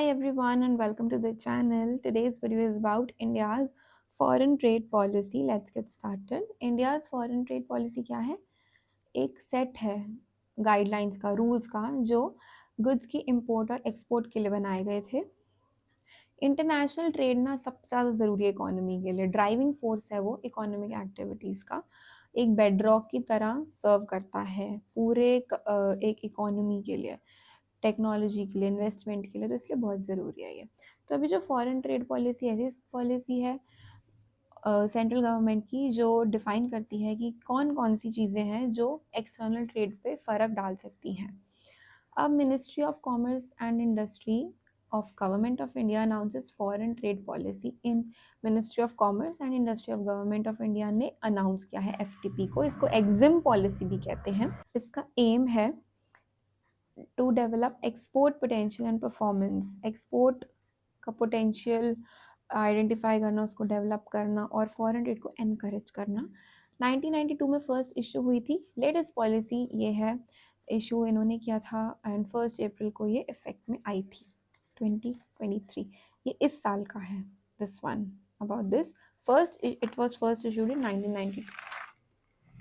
Hi everyone and welcome to the channel. Today's video is about India's foreign trade policy. Let's get started. India's foreign trade policy क्या है? एक set है guidelines का, rules का, जो goods की import और एक्सपोर्ट के लिए बनाए गए थे। इंटरनेशनल ट्रेड ना सबसे ज़्यादा ज़रूरी है इकोनॉमी के लिए। ड्राइविंग फोर्स है वो इकोनॉमिक एक्टिविटीज़ का, एक बेडरॉक की तरह सर्व करता है पूरे एक इकोनॉमी के लिए, टेक्नोलॉजी के लिए, इन्वेस्टमेंट के लिए। तो इसलिए बहुत ज़रूरी है ये। तो अभी जो फॉरेन ट्रेड पॉलिसी है, दिस पॉलिसी है सेंट्रल गवर्नमेंट की, जो डिफ़ाइन करती है कि कौन कौन सी चीज़ें हैं जो एक्सटर्नल ट्रेड पे फ़र्क डाल सकती हैं। अब ministry of commerce and industry of government of India announces foreign trade policy. In ministry of commerce and industry of government of India ने अनाउंस किया है एफटीपी को। इसको एग्जिम पॉलिसी भी कहते हैं। इसका एम है to develop export potential and performance. Export का पोटेंशियल आइडेंटिफाई करना, उसको डेवलप करना और फॉरेन ट्रेड को एनकरेज करना। 1992 में फर्स्ट इशू हुई थी। लेटेस्ट पॉलिसी ये है, इशू इन्होंने किया था एंड 1 अप्रैल को ये इफेक्ट में आई थी 2023। ये इस साल का है। This one about this first, it was first issued in 1992।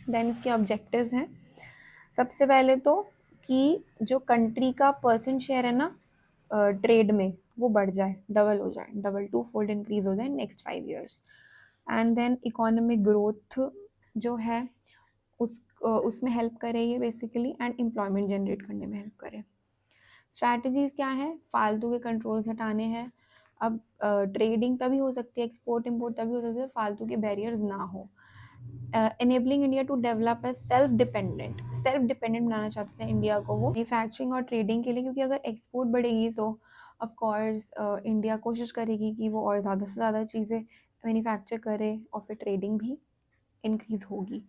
Then इसके ऑब्जेक्टिव्स हैं, सबसे पहले तो कि जो कंट्री का परसेंट शेयर है ना ट्रेड में, वो बढ़ जाए, डबल हो जाए, डबल टू फोल्ड इंक्रीज हो जाए next 5 years। And then economic growth जो है उसमें हेल्प करे ये बेसिकली, एंड एम्प्लॉयमेंट जनरेट करने में हेल्प करे। स्ट्रैटेजीज क्या है? फालतू के कंट्रोल्स हटाने हैं। अब ट्रेडिंग तभी हो सकती है, एक्सपोर्ट इम्पोर्ट तभी हो सकती है फालतू के बैरियर्स ना हो। Enabling India to develop as self dependent बनाना चाहते हैं इंडिया को वो मैन्युफैक्चरिंग और ट्रेडिंग के लिए, क्योंकि अगर एक्सपोर्ट बढ़ेगी तो ऑफ कोर्स इंडिया कोशिश करेगी कि वो और ज़्यादा से ज़्यादा चीज़ें मैन्युफैक्चर करे और फिर ट्रेडिंग भी इंक्रीज़ होगी।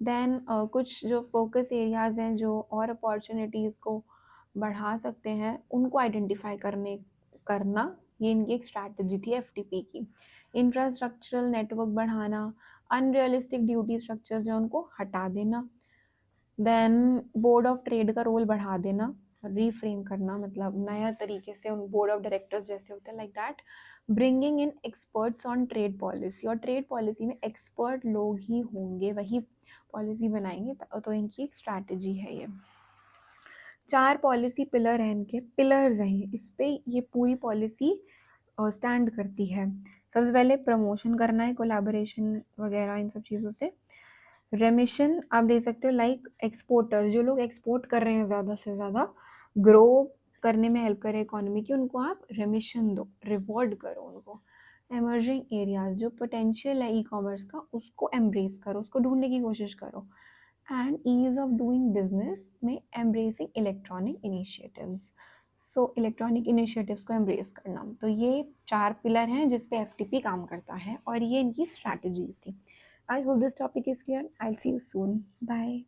देन कुछ जो फोकस एरियाज़ हैं जो और अपॉर्चुनिटीज़ को बढ़ा सकते हैं, उनको आइडेंटिफाई करना, ये इनकी एक स्ट्रैटेजी थी एफटीपी की। इंफ्रास्ट्रक्चरल नेटवर्क बढ़ाना, अनरियलिस्टिक ड्यूटी स्ट्रक्चर्स जो उनको हटा देना, देन बोर्ड ऑफ ट्रेड का रोल बढ़ा देना, रीफ्रेम करना, मतलब नया तरीके से उन बोर्ड ऑफ डायरेक्टर्स जैसे होते हैं like that. Bringing in experts on trade policy, और ट्रेड पॉलिसी में एक्सपर्ट लोग ही होंगे, वही पॉलिसी बनाएंगे। तो इनकी एक स्ट्रैटेजी है ये। 4 पॉलिसी पिलर हैं, इनके पिलर्स हैं ये, इस पे ये पूरी पॉलिसी स्टैंड करती है। सबसे पहले प्रमोशन करना है कोलैबोरेशन वगैरह इन सब चीज़ों से। रेमिशन आप दे सकते हो, लाइक एक्सपोर्टर, जो लोग एक्सपोर्ट कर रहे हैं ज़्यादा से ज़्यादा, ग्रो करने में हेल्प करे इकोनॉमी की, उनको आप रेमिशन दो, रिवॉर्ड करो उनको। एमर्जिंग एरियाज, जो पोटेंशियल है ई कॉमर्स का, उसको एम्ब्रेस करो, उसको ढूंढने की कोशिश करो। And ease of doing business में embracing electronic initiatives. So electronic initiatives को एम्ब्रेस करना। तो ये 4 पिलर हैं जिस पे एफटीपी काम करता है और ये इनकी स्ट्रैटेजीज थी। I hope this topic is clear. I will see you soon. Bye.